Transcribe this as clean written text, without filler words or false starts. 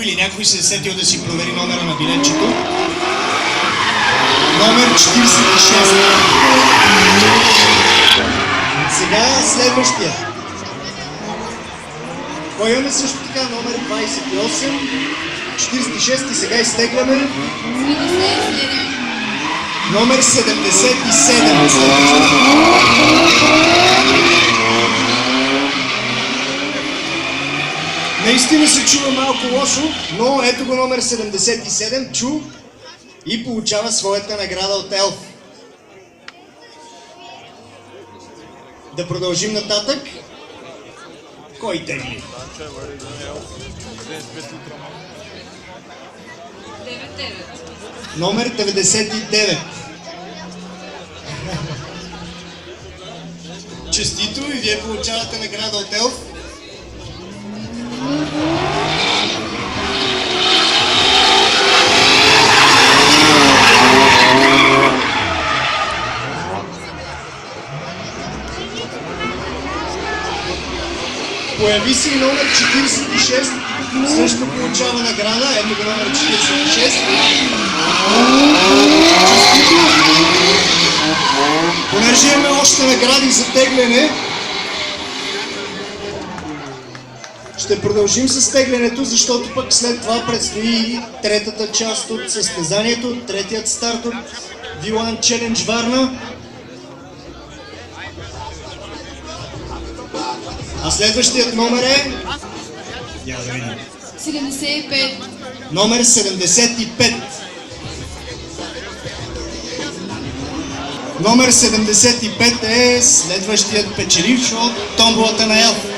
или някой се е сетил да си провери номера на билетчето? Номер 46. Сега следващия. Кой имаме също така? Номер 28, 46 и сега изтегляме. Номер 77. Наистина се чува малко лошо, но ето го номер 77, чу и получава своята награда от Елф. Да продължим нататък. Кой тегли? Номер 99. Честито и вие получавате награда от Елф. Появи се и номер 46, също получава награда, ето го номер 46. Понеже имаме още награди за тегляне, ще продължим с теглянето, защото пък след това предстои третата част от състезанието, третият старт от V1 Challenge Варна. А следващият номер е... Я да видим. 75. Номер 75. Номер 75 е следващият печеливш от томболата на Елф.